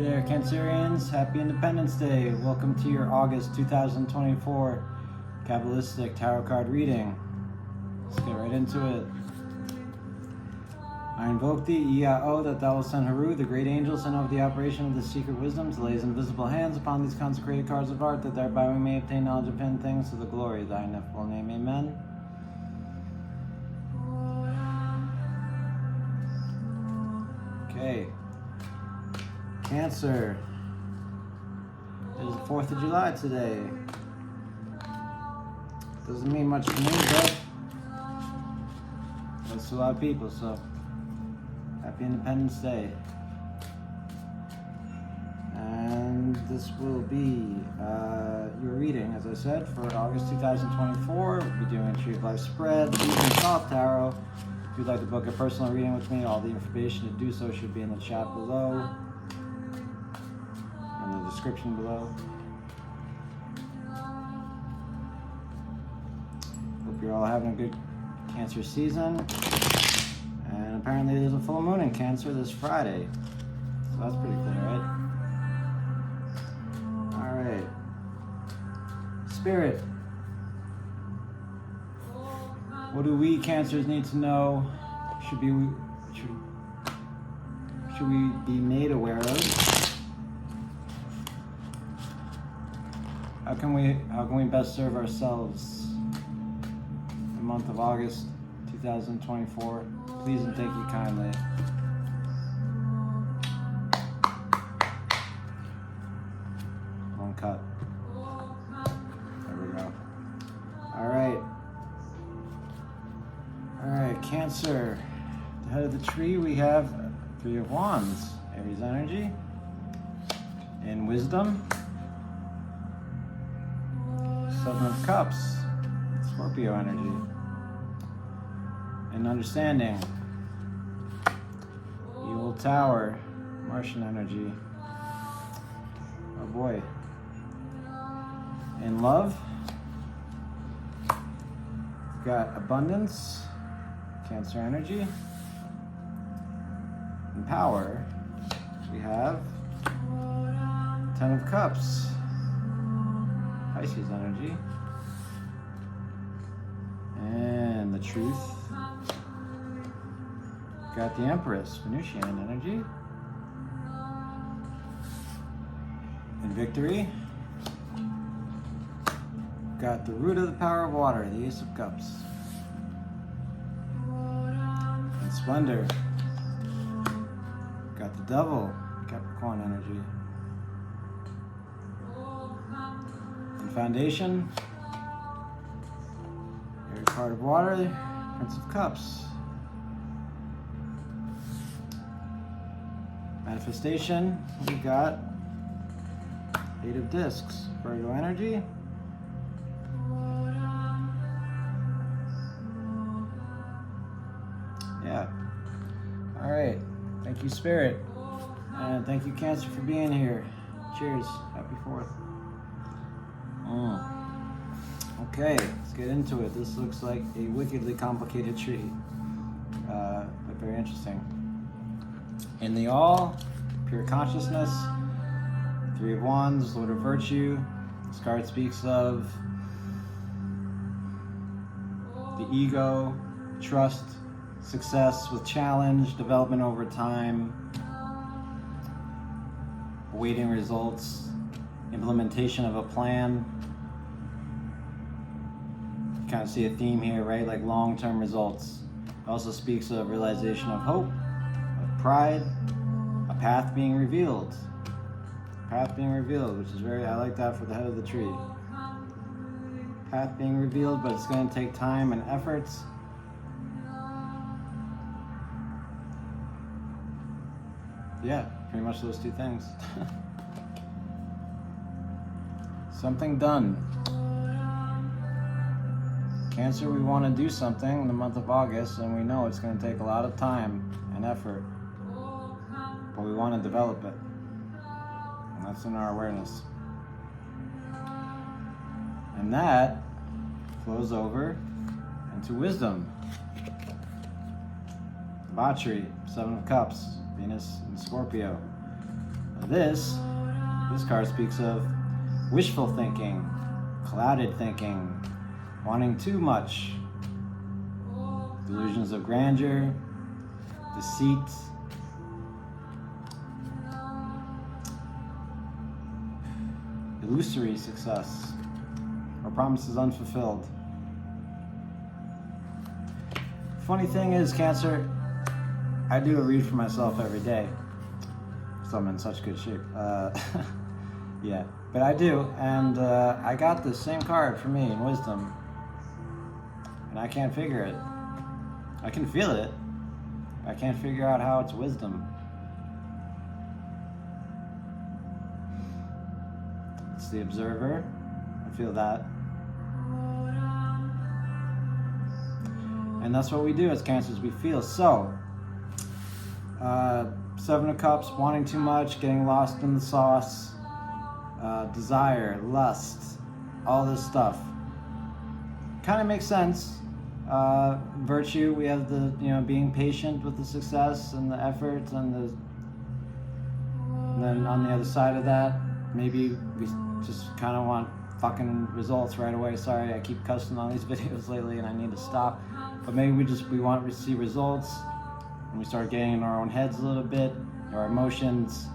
there, Cancerians. Happy Independence Day. Welcome to your August 2024 Kabbalistic Tarot card reading. Let's get right into it. I invoke thee, Iao, that thou wilt send Haru, the great angel, send over the operation of the secret wisdom to lay his invisible hands upon these consecrated cards of art, that thereby we may obtain knowledge of hidden things to the glory of thy ineffable name. Amen. Okay. Cancer. It is the 4th of July today. Doesn't mean much to me, but that's a lot of people, so happy Independence Day. And this will be your reading, as I said, for August 2024. We'll be doing Tree of Life spread, Evening Soft Tarot. If you'd like to book a personal reading with me, all the information to do so should be in the chat below, in the description below. Hope you're all having a good Cancer season. And apparently there's a full moon in Cancer this Friday. So that's pretty cool, right? Alright. Spirit. What do we Cancers need to know? Should we be made aware of? How can we best serve ourselves in the month of August 2024? Please and thank you kindly. One cut. There we go. Alright, Cancer. At the head of the tree we have Three of Wands, Aries energy, and Wisdom. Seven of Cups, Scorpio energy, and Understanding. Evil Tower, Martian energy. Oh boy. In Love, we've got Abundance, Cancer energy. In Power, we have Ten of Cups, Pisces energy. And the Truth, got the Empress, Venusian energy. In Victory, got the Root of the Power of Water, the Ace of Cups. In Splendor, got the Devil, Capricorn energy. In Foundation, your card of Water, Prince of Cups. Manifestation, we got Eight of Discs, Virgo energy. Yeah. All right. Thank you, Spirit. And thank you, Cancer, for being here. Cheers. Happy 4th. Okay, let's get into it. This looks like a wickedly complicated tree, but very interesting. In the All, pure consciousness, Three of Wands, Lord of Virtue. This card speaks of the ego, trust, success with challenge, development over time, awaiting results, implementation of a plan. You kind of see a theme here, right? Like long-term results. It also speaks of realization of hope, of pride, a path being revealed. Path being revealed, which is I like that for the head of the tree. Path being revealed, but it's going to take time and efforts. Yeah, pretty much those two things. Something done. Cancer, we want to do something in the month of August, and we know it's going to take a lot of time and effort, but we want to develop it, and that's in our awareness. And that flows over into Wisdom. Debauchery, Seven of Cups, Venus and Scorpio. This card speaks of wishful thinking, clouded thinking, wanting too much, delusions of grandeur, deceit, illusory success, or promises unfulfilled. Funny thing is, Cancer, I do a read for myself every day, so I'm in such good shape. Yeah, but I do, and I got the same card for me in Wisdom, and I can't figure it. I can feel it. I can't figure out how it's Wisdom. It's the Observer. I feel that. And that's what we do as Cancers, we feel. So, Seven of Cups, wanting too much, getting lost in the sauce, desire, lust, all this stuff. Kind of makes sense. Virtue, we have the, being patient with the success and the effort, and then on the other side of that, maybe we just kind of want fucking results right away. Sorry, I keep cussing on these videos lately and I need to stop. But maybe we want to see results, and we start getting in our own heads a little bit, our emotions.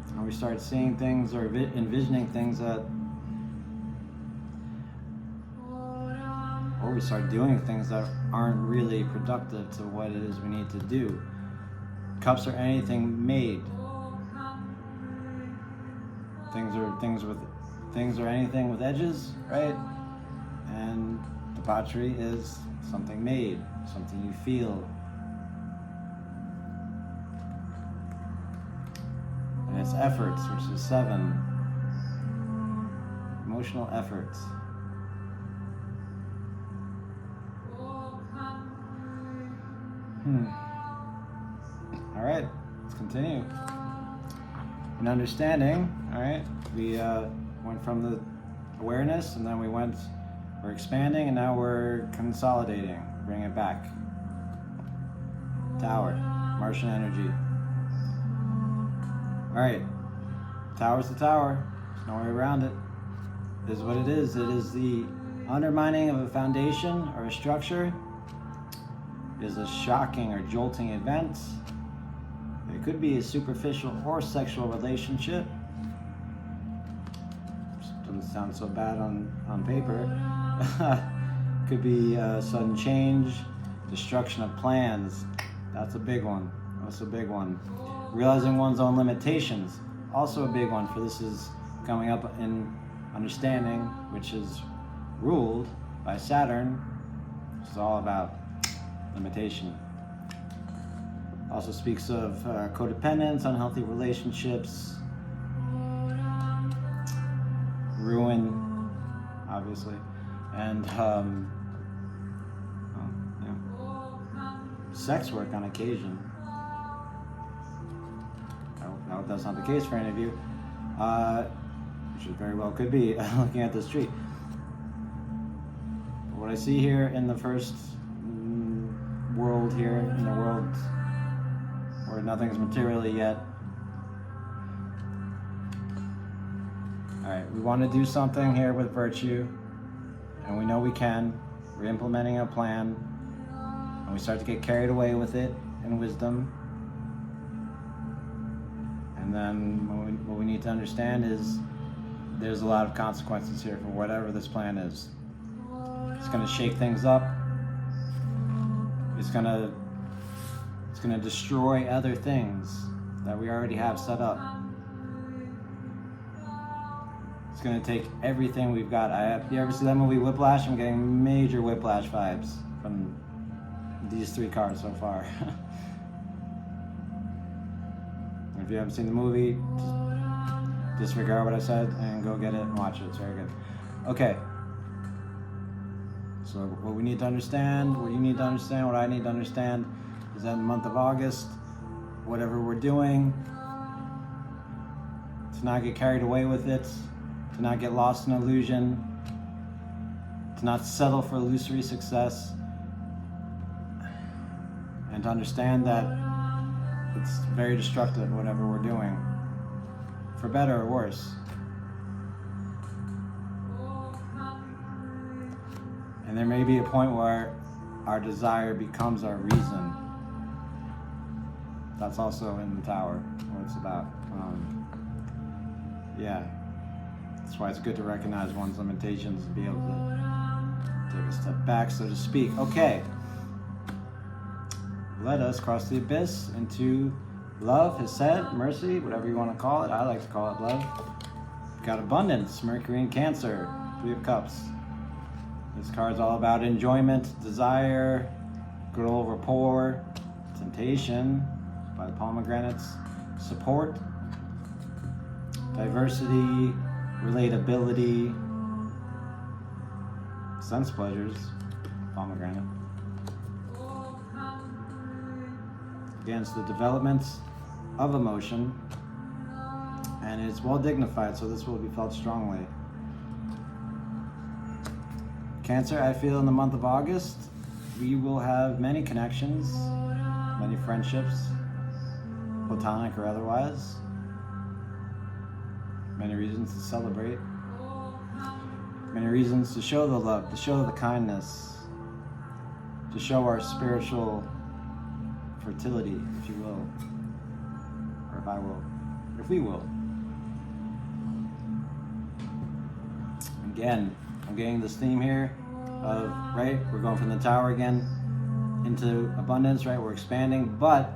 And we start seeing things or envisioning things that, or we start doing things that aren't really productive to what it is we need to do. Cups are anything made. Things are anything with edges, right? And debauchery is something made, something you feel. And it's efforts, which is 7. Emotional efforts. All right, let's continue. In understanding, all right, we went from the awareness, and then we're expanding, and now we're consolidating, bring it back. Tower, Martian energy. All right, tower's the tower, there's no way around it. This is what it is. It is the undermining of a foundation or a structure. It is a shocking or jolting event. It could be a superficial or sexual relationship. Doesn't sound so bad on paper. Could be a sudden change, destruction of plans. That's a big one. That's a big one. Realizing one's own limitations. Also a big one, for this is coming up in understanding, which is ruled by Saturn. It's all about limitation. Also speaks of codependence, unhealthy relationships, ruin, obviously, and sex work on occasion. I hope that's not the case for any of you, which it very well could be looking at this tree. But what I see here in the first world here, in the world where nothing's materially yet. Alright, we want to do something here with virtue, and we know we can. We're implementing a plan, and we start to get carried away with it in wisdom. And then what we need to understand is there's a lot of consequences here for whatever this plan is. It's going to shake things up. It's gonna destroy other things that we already have set up. It's gonna take everything we've got. You ever see that movie Whiplash? I'm getting major Whiplash vibes from these 3 cards so far. If you haven't seen the movie, just disregard what I said and go get it and watch it. It's very good. Okay. So what we need to understand, what you need to understand, what I need to understand is that in the month of August, whatever we're doing, to not get carried away with it, to not get lost in illusion, to not settle for illusory success, and to understand that it's very destructive, whatever we're doing, for better or worse. And there may be a point where our desire becomes our reason. That's also in the Tower, what it's about. Yeah, that's why it's good to recognize one's limitations and be able to take a step back, so to speak. Okay, let us cross the abyss into love, Hesed, mercy, whatever you want to call it. I like to call it love. We've got abundance, Mercury and Cancer, 3 of Cups. This card's all about enjoyment, desire, good old rapport, temptation by the pomegranates, support, diversity, relatability, sense pleasures, pomegranate. Against the development of emotion, and it's well dignified, so this will be felt strongly. Cancer, I feel in the month of August, we will have many connections, many friendships, platonic or otherwise, many reasons to celebrate, many reasons to show the love, to show the kindness, to show our spiritual fertility, if you will, or if I will, if we will. Again, I'm getting this theme here of, right, we're going from the Tower again into abundance, right, we're expanding, but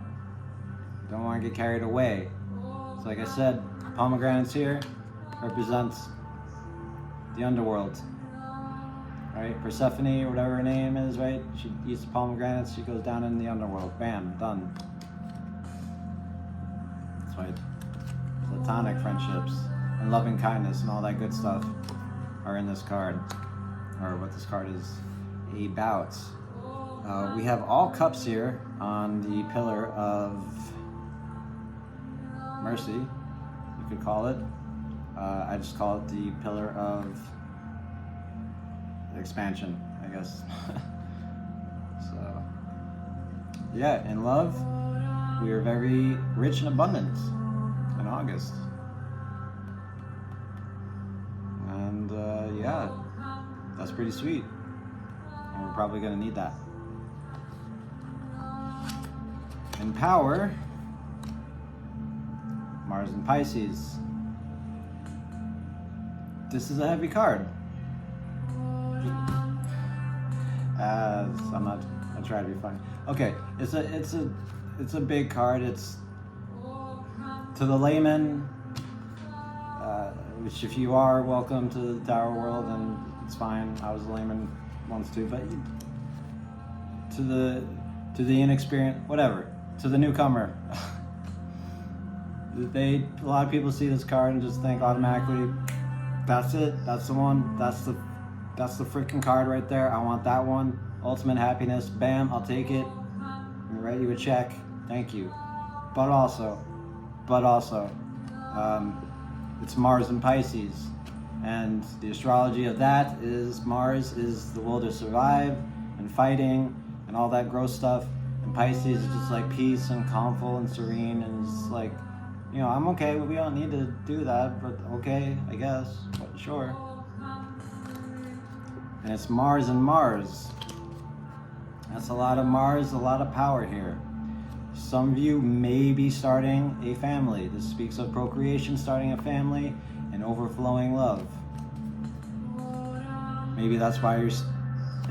don't want to get carried away. So like I said, pomegranates here represents the underworld, right? Persephone, or whatever her name is, right? She eats the pomegranates, she goes down in the underworld. Bam, done. That's why platonic friendships and loving kindness and all that good stuff are in this card, or what this card is about. We have all cups here on the pillar of mercy, you could call it. I just call it the pillar of expansion, I guess. So, yeah, in love, we are very rich and abundant in August. And yeah, that's pretty sweet. And we're probably going to need that. In power, Mars and Pisces. This is a heavy card. I try to be funny. Okay, it's a big card. It's to the layman, which if you are, welcome to the Tower world, and it's fine. I was a layman once too, but to the inexperienced, whatever, to the newcomer. A lot of people see this card and just think automatically, that's it, that's the one, that's the freaking card right there. I want that one. Ultimate happiness. Bam, I'll take it. Let me write you a check. Thank you. But also, it's Mars and Pisces, and the astrology of that is Mars is the will to survive and fighting and all that gross stuff, and Pisces is just like peace and calmful and serene, and it's like, you know, I'm okay, we don't need to do that, but okay, I guess, but sure. And it's Mars and Mars. That's a lot of Mars, a lot of power here. Some of you may be starting a family. This speaks of procreation, starting a family, and overflowing love. Maybe that's why you're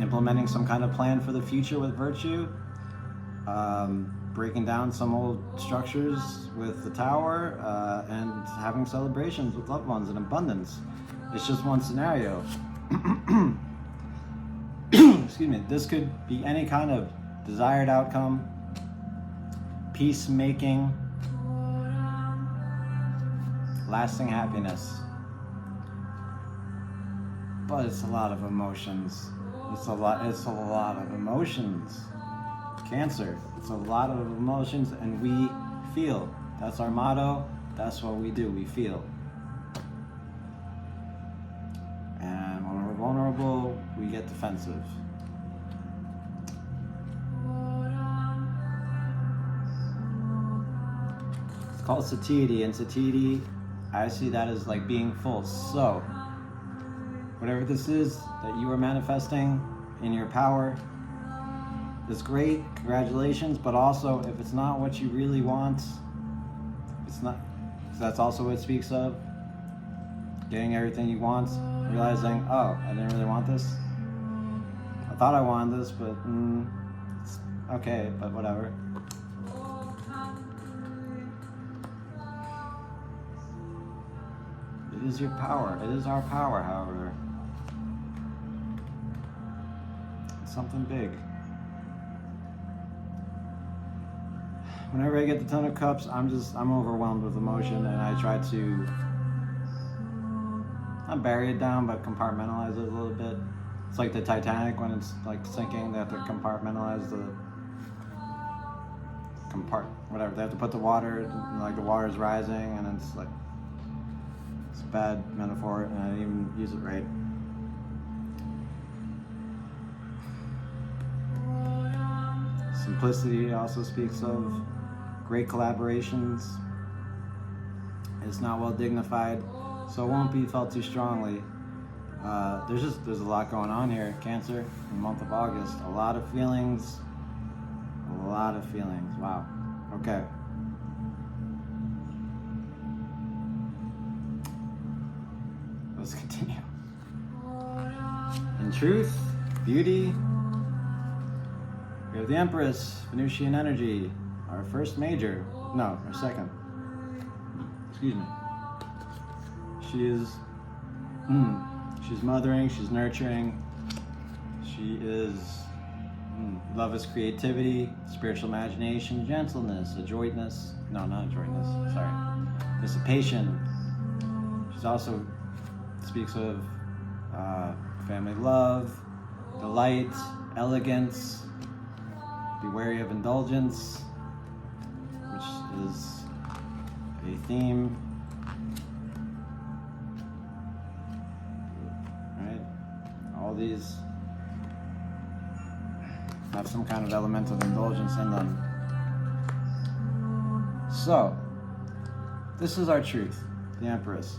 implementing some kind of plan for the future with virtue. Breaking down some old structures with the Tower, and having celebrations with loved ones in abundance. It's just one scenario. Excuse me. This could be any kind of desired outcome, peacemaking, lasting happiness. But it's a lot of emotions. It's a lot of emotions. Cancer, it's a lot of emotions, and we feel. That's our motto. That's what we do. We feel. And when we're vulnerable, we get defensive. called satiety, and satiety, I see that as like being full. So, whatever this is that you are manifesting in your power is great, congratulations, but also if it's not what you really want, it's not, so that's also what it speaks of, getting everything you want, realizing, oh, I didn't really want this. I thought I wanted this, but it's okay, but whatever. It is your power. It is our power, however. It's something big. Whenever I get the Ten of Cups, I'm overwhelmed with emotion, and I try to not bury it down, but compartmentalize it a little bit. It's like the Titanic when it's like sinking, they have to compartmentalize the whatever. They have to put the water, and like the water's rising, and it's like, it's a bad metaphor, and I didn't even use it right. Simplicity also speaks of great collaborations. It's not well dignified, so it won't be felt too strongly. There's a lot going on here. Cancer, in the month of August, a lot of feelings. Wow. Okay. Let's continue. In truth, beauty, we have the Empress, Venusian energy, our first major, no, our second. Excuse me. She's mothering, she's nurturing, she is, love is creativity, spiritual imagination, gentleness, adroitness, no, not adroitness, sorry, dissipation. She's also speaks of family love, delight, elegance, be wary of indulgence, which is a theme. Right? All these have some kind of element of indulgence in them. So, this is our truth, the Empress.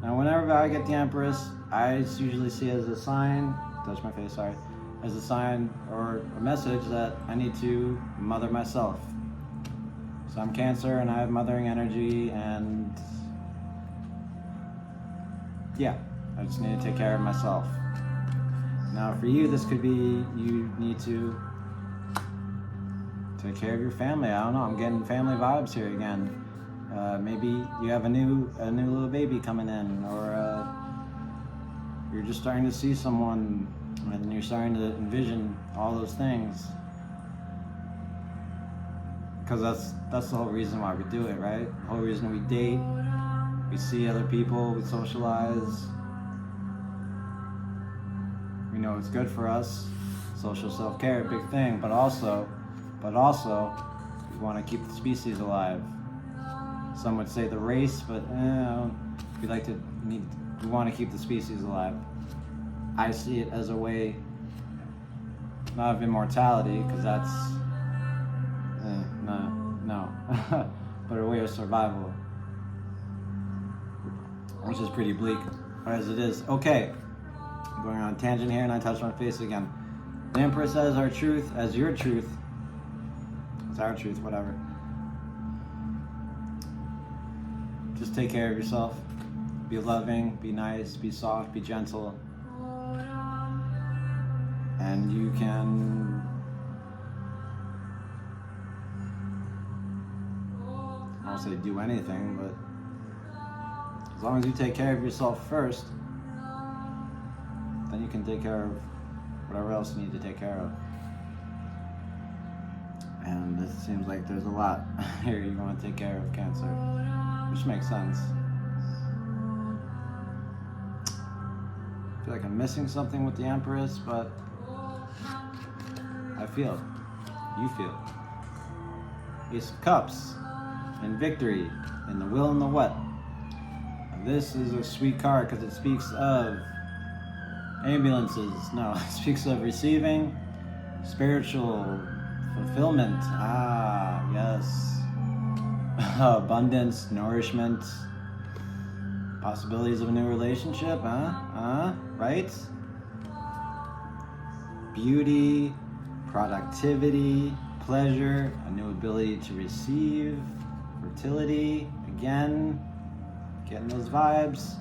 Now, whenever I get the Empress, I usually see it as a sign, touch my face, sorry, as a sign or a message that I need to mother myself. So I'm Cancer and I have mothering energy, and yeah, I just need to take care of myself. Now for you, this could be you need to take care of your family. I don't know, I'm getting family vibes here again. Maybe you have a new little baby coming in, or you're just starting to see someone and you're starting to envision all those things. Because that's the whole reason why we do it, right? The whole reason we date, we see other people, we socialize. We know it's good for us. Social self-care, big thing, but also we want to keep the species alive. Some would say the race, but we want to keep the species alive. I see it as a way, not of immortality, because that's, no, but a way of survival, which is pretty bleak, but as it is. Okay, I'm going on a tangent here and I touch my face again. The Empress says our truth as your truth. It's our truth, whatever. Just take care of yourself. Be loving, be nice, be soft, be gentle. And you can, I won't say do anything, but as long as you take care of yourself first, then you can take care of whatever else you need to take care of. And it seems like there's a lot here you're going to take care of, Cancer, which makes sense. I feel like I'm missing something with the Empress, but I feel, you feel. Ace of Cups, and victory, and the will and the what. And this is a sweet card because it speaks of ambulances. No, it speaks of receiving spiritual fulfillment. Ah, yes. abundance, nourishment, possibilities of a new relationship, right? Beauty, productivity, pleasure, a new ability to receive, fertility, again, getting those vibes.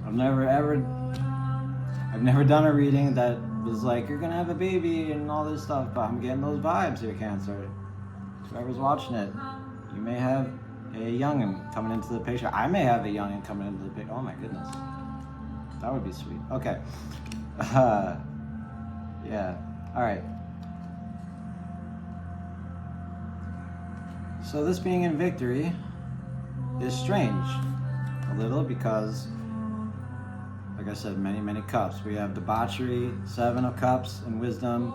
I've never done a reading that was like, you're gonna have a baby and all this stuff, but I'm getting those vibes here, Cancer. Whoever's watching it, you may have a youngin coming into the picture. I may have a youngin coming into the picture. Oh my goodness. That would be sweet. Okay. Yeah. All right. So this being in victory is strange a little because, like I said, many cups. We have debauchery, 7 of cups in wisdom,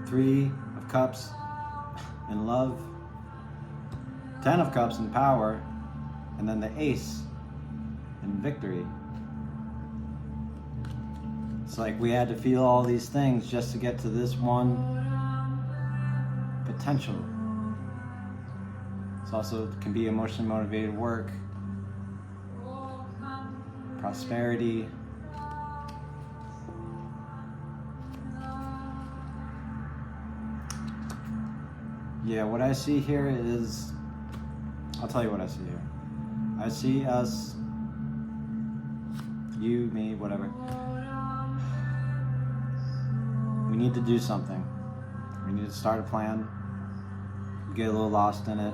3 of cups in love, 10 of cups in power, and then the ace in victory. It's like we had to feel all these things just to get to this one potential. It also can be emotionally motivated work, prosperity, yeah, what I see here is, I'll tell you what I see here. I see us, you, me, whatever. We need to do something. We need to start a plan, get a little lost in it,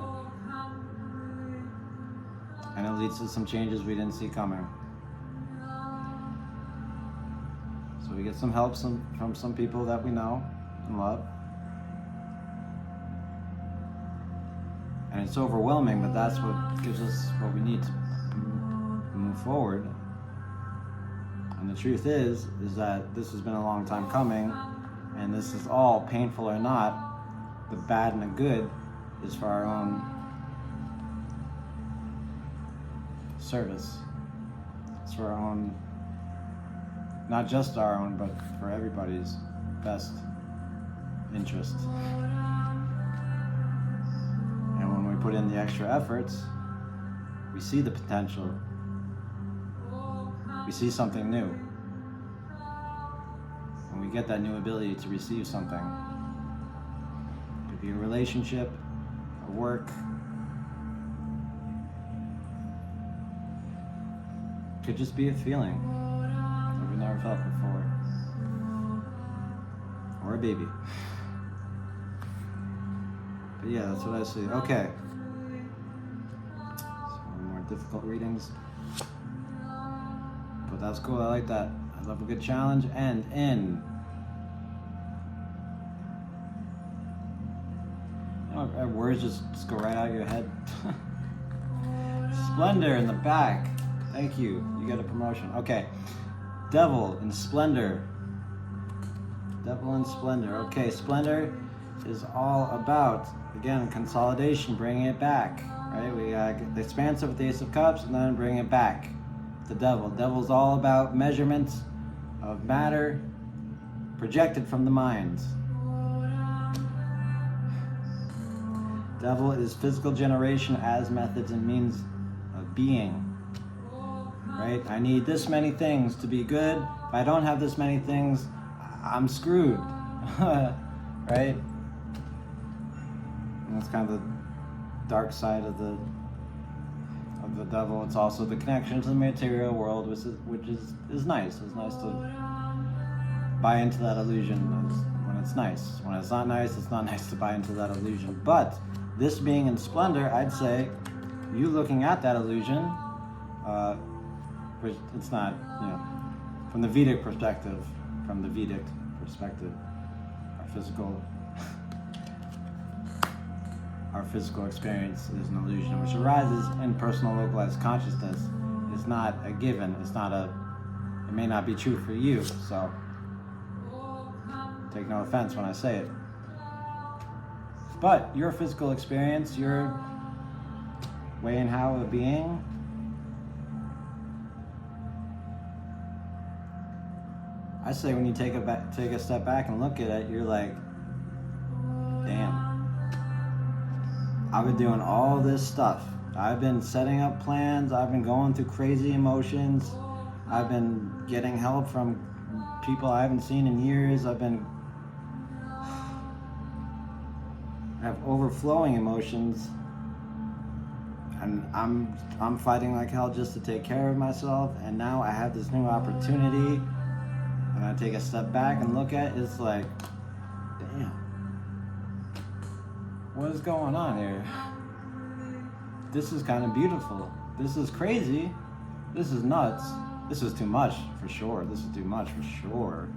and it leads to some changes we didn't see coming. So we get some help from some people that we know and love. And it's overwhelming, but that's what gives us what we need to move forward. And the truth is that this has been a long time coming, and this is all, painful or not, the bad and the good is for our own service. It's for our own, not just our own, but for everybody's best interest. And when we put in the extra efforts, we see the potential. We see something new. And we get that new ability to receive something. It could be a relationship, a work. It could just be a feeling that we never felt before. Or a baby. But yeah, that's what I see. Okay. Some more difficult readings. But that's cool, I like that. I love a good challenge. And in. You know, words just go right out of your head. Splendor in the back. Thank you. You get a promotion. Okay. Devil in splendor. Devil in splendor. Okay, splendor is all about, again, consolidation, bringing it back. Right? We got the expansive with the Ace of Cups, and then bring it back. The devil. Devil's all about measurement of matter projected from the mind. Devil is physical generation as methods and means of being. Right? I need this many things to be good. If I don't have this many things, I'm screwed. Right? And that's kind of the dark side of the devil. It's also the connection to the material world, which is nice. It's nice to buy into that illusion when it's nice. When it's not nice, it's not nice to buy into that illusion. But this being in splendor, I'd say you looking at that illusion, it's not, from the Vedic perspective, our physical experience is an illusion, which arises in personal localized consciousness. It's not a given. It may not be true for you, so take no offense when I say it. But your physical experience, your way and how of being, I say when you take a step back and look at it, you're like, damn. I've been doing all this stuff. I've been setting up plans. I've been going through crazy emotions. I've been getting help from people I haven't seen in years. I have overflowing emotions, and I'm fighting like hell just to take care of myself. And now I have this new opportunity, and I take a step back and look at it, it's like, damn, what is going on here? This is kind of beautiful. This is crazy. This is nuts. This is too much for sure. This is too much for sure.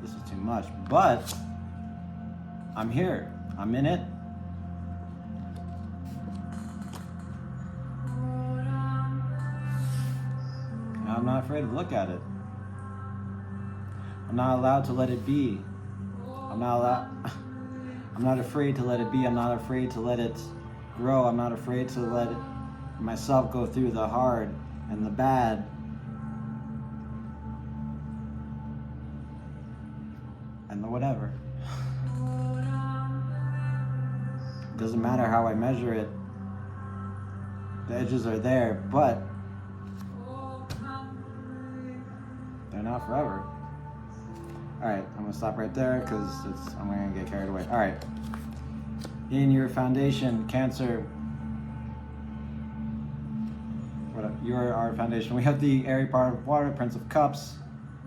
This is too much. But I'm here. I'm in it. And I'm not afraid to look at it. I'm not allowed to let it be. I'm not afraid to let it be. I'm not afraid to let it grow. I'm not afraid to let myself go through the hard and the bad. And the whatever. It doesn't matter how I measure it. The edges are there, but they're not forever. Alright, I'm gonna stop right there because I'm gonna get carried away. Alright. In your foundation, Cancer. You're our foundation. We have the airy part of water, Prince of Cups.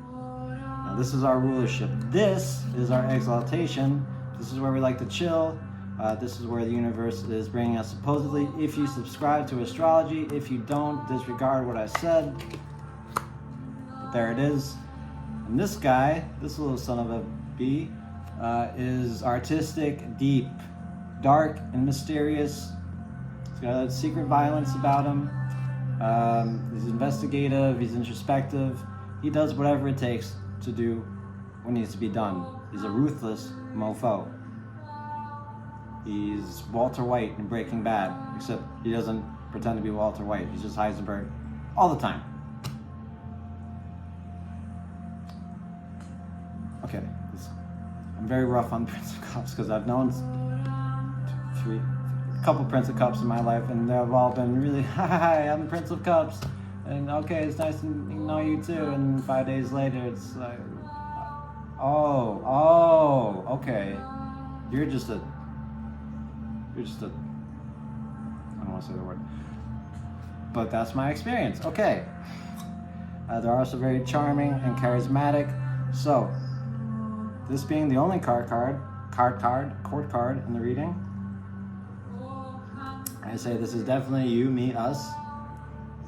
Now this is our rulership. This is our exaltation. This is where we like to chill. This is where the universe is bringing us supposedly. If you subscribe to astrology, if you don't, disregard what I said. But there it is. And this guy, this little son of a bee, is artistic, deep, dark, and mysterious. He's got a secret violence about him. He's investigative, he's introspective. He does whatever it takes to do what needs to be done. He's a ruthless mofo. He's Walter White in Breaking Bad, except he doesn't pretend to be Walter White. He's just Heisenberg all the time. Okay, I'm very rough on Prince of Cups because I've known a couple Prince of Cups in my life, and they've all been really, hi, I'm the Prince of Cups, and okay, it's nice to know you too, and 5 days later, it's like, okay, you're just a, I don't want to say the word, but that's my experience. Okay, they're also very charming and charismatic. So, this being the only court card in the reading, I say this is definitely you, me, us,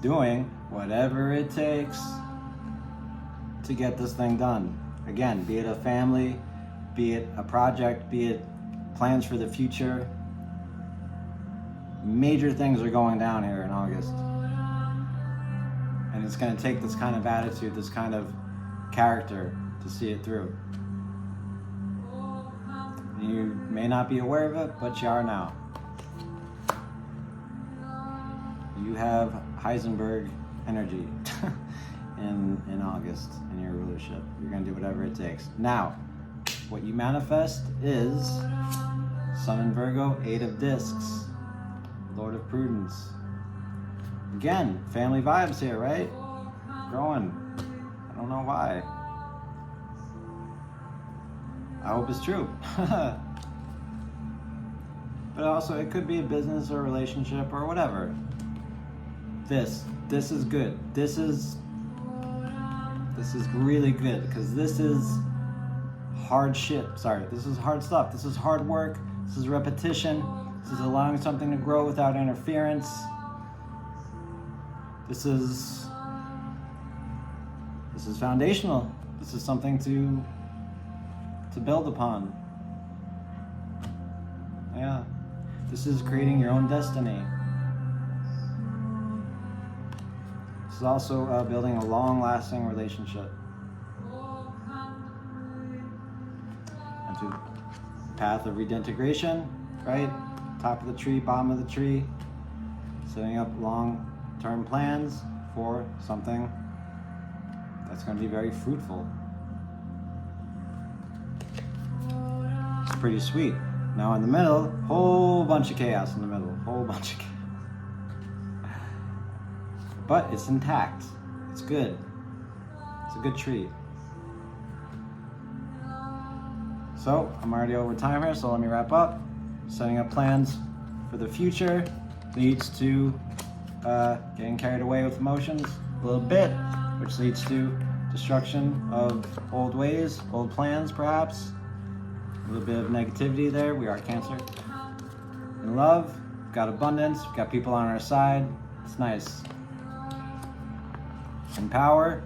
doing whatever it takes to get this thing done. Again, be it a family, be it a project, be it plans for the future. Major things are going down here in August. And it's going to take this kind of attitude, this kind of character to see it through. You may not be aware of it, but you are now. You have Heisenberg energy in August in your rulership. You're going to do whatever it takes. Now, what you manifest is Sun in Virgo, 8 of Discs, Lord of Prudence. Again, family vibes here, right? Growing. I don't know why. I hope it's true. But also, it could be a business or relationship or whatever. This is good. This is really good because this is hard shit. Sorry, this is hard stuff. This is hard work. This is repetition. This is allowing something to grow without interference. This is foundational. This is something to build upon. Yeah. This is creating your own destiny. This is also building a long-lasting relationship. And to path of redintegration, right? Top of the tree, bottom of the tree. Setting up long-term plans for something that's going to be very fruitful. It's pretty sweet. Now in the middle, whole bunch of chaos in the middle. Whole bunch of chaos. But it's intact. It's good. It's a good tree. So I'm already over time here, so let me wrap up. Setting up plans for the future leads to getting carried away with emotions a little bit, which leads to destruction of old ways, old plans perhaps. A little bit of negativity there. We are Cancer. In love, we've got abundance, we've got people on our side. It's nice. In power,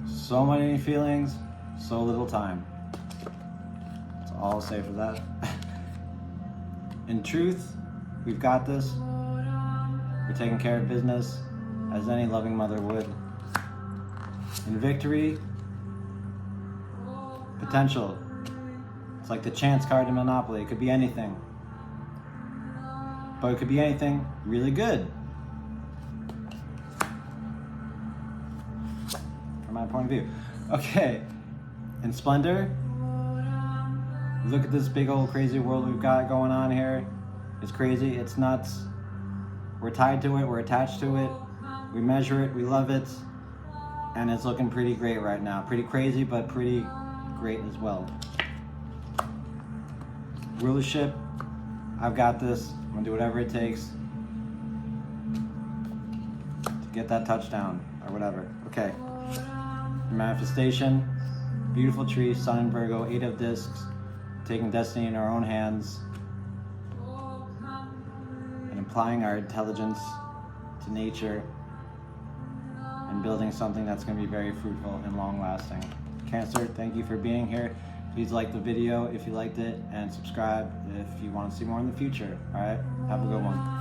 so many feelings, so little time. That's all I'll say for that. In truth, we've got this. We're taking care of business as any loving mother would. In victory, potential. It's like the chance card in Monopoly. It could be anything. But it could be anything really good. From my point of view. Okay. In splendor, look at this big old crazy world we've got going on here. It's crazy. It's nuts. We're tied to it. We're attached to it. We measure it. We love it. And it's looking pretty great right now. Pretty crazy, but pretty great as well. Rulership, I've got this. I'm gonna do whatever it takes to get that touchdown or whatever. Okay. Manifestation, beautiful tree, Sun in Virgo, 8 of discs, taking destiny in our own hands and applying our intelligence to nature and building something that's going to be very fruitful and long lasting. Cancer, thank you for being here. Please like the video if you liked it and subscribe if you want to see more in the future. All right, have a good one.